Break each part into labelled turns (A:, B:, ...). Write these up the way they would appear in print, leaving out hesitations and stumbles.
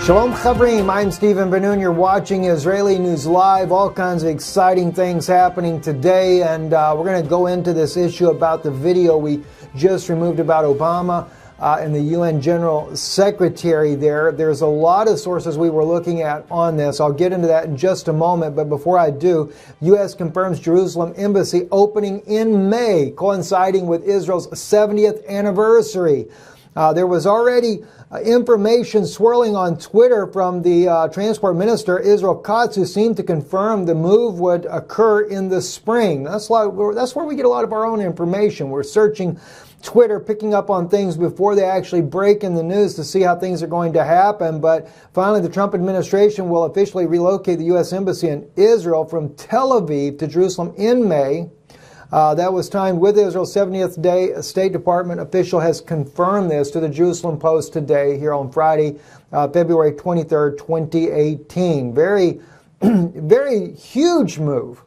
A: Shalom Chavrim, I'm Stephen Ben-Nun. You're watching Israeli News Live. All kinds of exciting things happening today, and we're going to go into this issue about the video we just removed about Obama and the UN General Secretary there. There's a lot of sources we were looking at on this. I'll get into that in just a moment, but before I do, U.S. confirms Jerusalem embassy opening in May, coinciding with Israel's 70th anniversary. There was already information swirling on Twitter from the Transport Minister, Israel Katz, who seemed to confirm the move would occur in the spring. That's where we get a lot of our own information. We're searching Twitter, picking up on things before they actually break in the news to see how things are going to happen. But finally, the Trump administration will officially relocate the U.S. Embassy in Israel from Tel Aviv to Jerusalem in May. That was timed with Israel's 70th day. A State Department official has confirmed this to the Jerusalem Post today, here on Friday, February 23rd, 2018. Very, very huge move.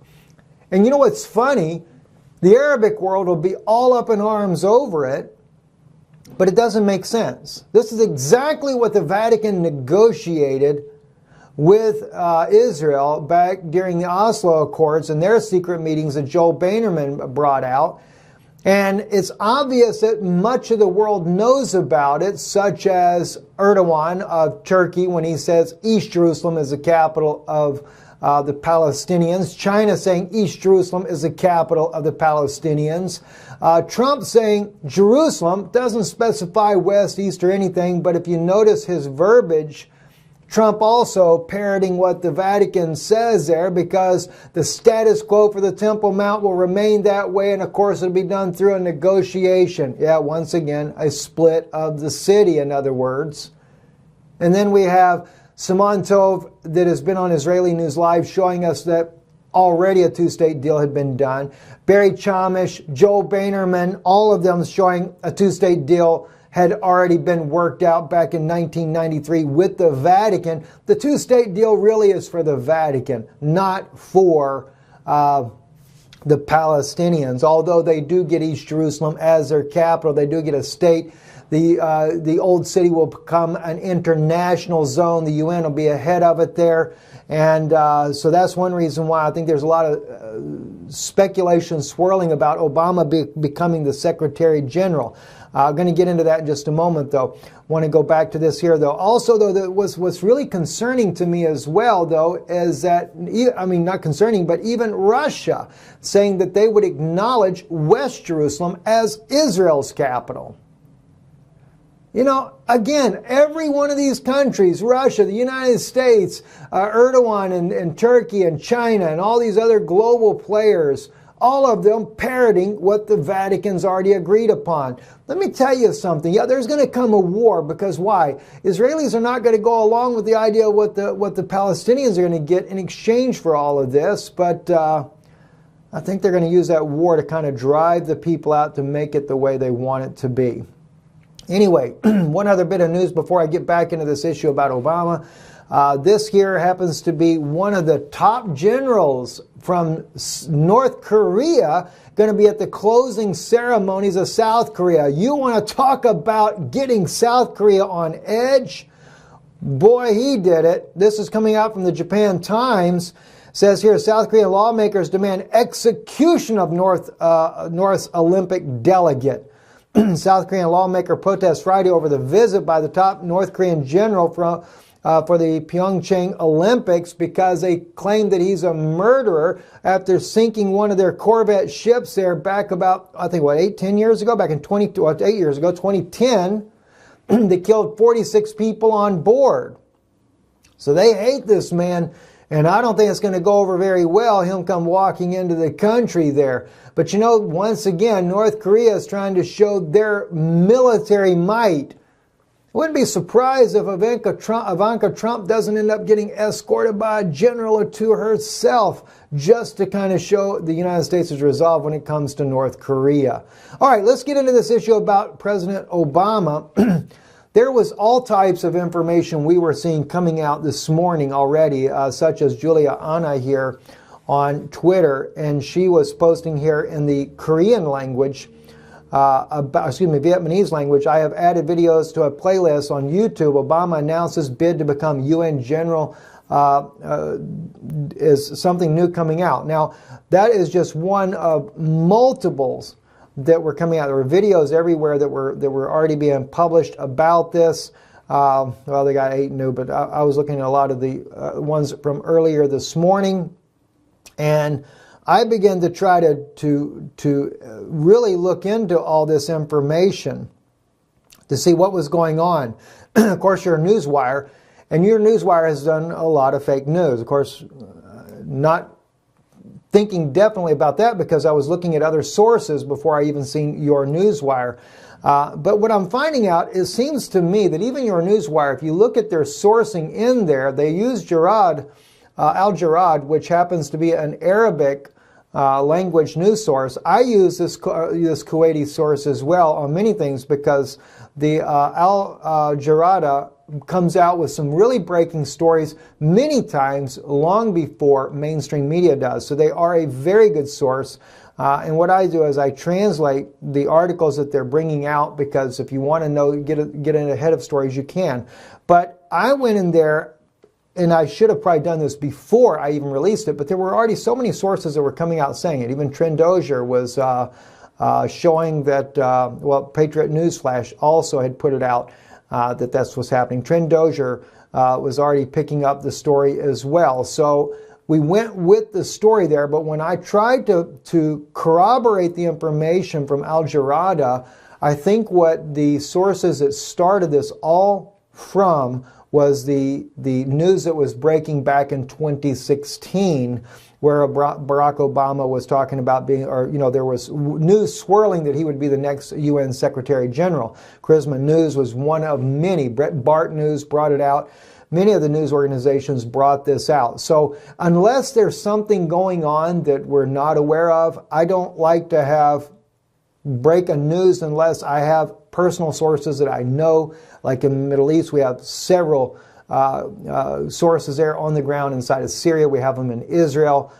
A: And you know what's funny? The Arabic world will be all up in arms over it, but it doesn't make sense. This is exactly what the Vatican negotiated with Israel back during the Oslo Accords and their secret meetings that Joel Beinerman brought out. And it's obvious that much of the world knows about it, such as Erdogan of Turkey when he says East Jerusalem is the capital of the Palestinians. China saying East Jerusalem is the capital of the Palestinians. Trump saying Jerusalem, doesn't specify west, east, or anything, but if you notice his verbiage, Trump also parroting what the Vatican says there, because the status quo for the Temple Mount will remain that way, and of course it'll be done through a negotiation. Yeah, once again, a split of the city, in other words. And then we have Simon Tov, that has been on Israeli News Live, showing us that already a two-state deal had been done. Barry Chamish, Joel Beinerman, all of them showing a two-state deal had already been worked out back in 1993 with the Vatican. The two-state deal really is for the Vatican, not for the Palestinians. Although they do get East Jerusalem as their capital, they do get a state. The old city will become an international zone. The UN will be ahead of it there. And so that's one reason why I think there's a lot of speculation swirling about Obama becoming the Secretary General. I'm going to get into that in just a moment, though. Want to go back to this here, though. Also, though, what's really concerning to me as well, though, is that, I mean, not concerning, but even Russia saying that they would acknowledge West Jerusalem as Israel's capital. You know, again, every one of these countries, Russia, the United States, Erdogan and Turkey and China and all these other global players, all of them parroting what the Vatican's already agreed upon. Let me tell you something. Yeah, there's going to come a war, because why? Israelis are not going to go along with the idea of what the Palestinians are going to get in exchange for all of this, but I think they're going to use that war to kind of drive the people out to make it the way they want it to be. Anyway, one other bit of news before I get back into this issue about Obama. This here happens to be one of the top generals from North Korea going to be at the closing ceremonies of South Korea. You want to talk about getting South Korea on edge? Boy, he did it. This is coming out from the Japan Times. It says here, South Korean lawmakers demand execution of North's Olympic delegate. South Korean lawmaker protests Friday over the visit by the top North Korean general for the Pyeongchang Olympics, because they claim that he's a murderer after sinking one of their Corvette ships there back about, I think, 10 years ago? Back in 8 years ago, 2010. They killed 46 people on board. So they hate this man, and I don't think it's going to go over very well, him come walking into the country there. But you know, once again, North Korea is trying to show their military might. I wouldn't be surprised if Ivanka Trump doesn't end up getting escorted by a general or two herself, just to kind of show the United States' resolve when it comes to North Korea. All right, let's get into this issue about President Obama. There was all types of information we were seeing coming out this morning already, such as Julia Anna here on Twitter, and she was posting here in the Korean language Vietnamese language. I have added videos to a playlist on YouTube. Obama announces bid to become UN General. Is something new coming out. Now, that is just one of multiples that were coming out. There were videos everywhere that were already being published about this. Well, they got 8 new, but I was looking at a lot of the ones from earlier this morning, and I began to try to really look into all this information to see what was going on. Of course, you're a newswire, and your newswire has done a lot of fake news. Of course, not thinking definitely about that because I was looking at other sources before I even seen your newswire. But what I'm finding out, it seems to me that even your newswire, if you look at their sourcing in there, they use Al Jarad, which happens to be an Arabic language news source. I use this Kuwaiti source as well on many things because the Al Jarada comes out with some really breaking stories many times long before mainstream media does. So they are a very good source. And what I do is I translate the articles that they're bringing out because if you want to know, get in ahead of stories, you can. But I went in there, and I should have probably done this before I even released it, but there were already so many sources that were coming out saying it. Even Trendozier was showing that, well, Patriot Newsflash also had put it out that that's what's happening. Trendozier was already picking up the story as well. So we went with the story there, but when I tried to corroborate the information from Al Jarada, I think what the sources that started this all from was the news that was breaking back in 2016, where Barack Obama was talking about being, or there was news swirling that he would be the next UN Secretary General. Charisma News was one of many. Breitbart News brought it out. Many of the news organizations brought this out. So unless there's something going on that we're not aware of, I don't like to break a news unless I have personal sources that I know. Like in the Middle East, we have several sources there on the ground inside of Syria. We have them in Israel.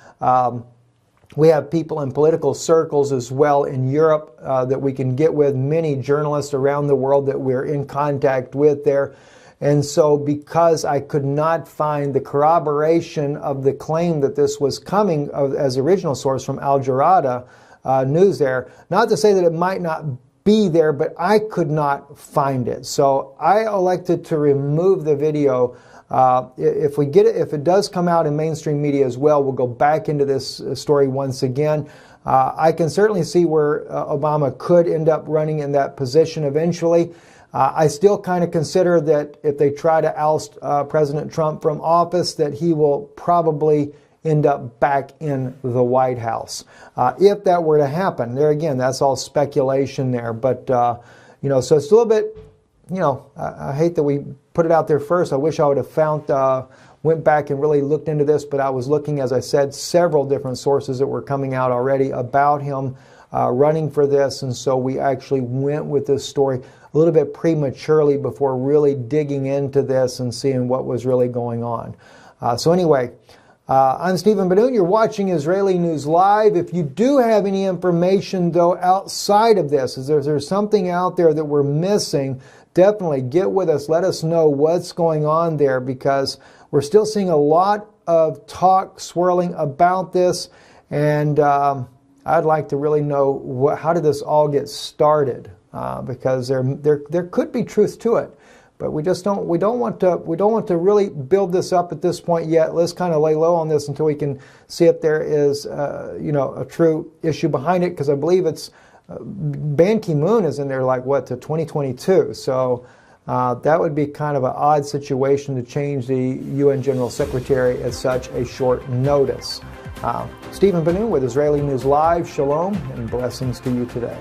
A: We have people in political circles as well in Europe that we can get with, many journalists around the world that we're in contact with there. And so because I could not find the corroboration of the claim that this was coming as original source from Al Jarada news there, not to say that it might not be there, but I could not find it. So I elected to remove the video. If we get it, if it does come out in mainstream media as well, we'll go back into this story once again. I can certainly see where Obama could end up running in that position eventually. I still kind of consider that if they try to oust President Trump from office, that he will probably end up back in the White House. If that were to happen, there again, that's all speculation there. But, so it's a little bit, I hate that we put it out there first. I wish I would have went back and really looked into this, but I was looking, as I said, several different sources that were coming out already about him running for this. And so we actually went with this story a little bit prematurely before really digging into this and seeing what was really going on. So anyway, I'm Stephen Benoon. You're watching Israeli News Live. If you do have any information, though, outside of this, is there's something out there that we're missing, definitely get with us. Let us know what's going on there, because we're still seeing a lot of talk swirling about this, and I'd like to really know how did this all get started, because there could be truth to it. But we don't want to really build this up at this point yet. Let's kind of lay low on this until we can see if there is a true issue behind it, because I believe it's Ban Ki-moon is in there like to 2022. So that would be kind of an odd situation to change the UN General Secretary at such a short notice. Stephen Benoon with Israeli News Live. Shalom and blessings to you today.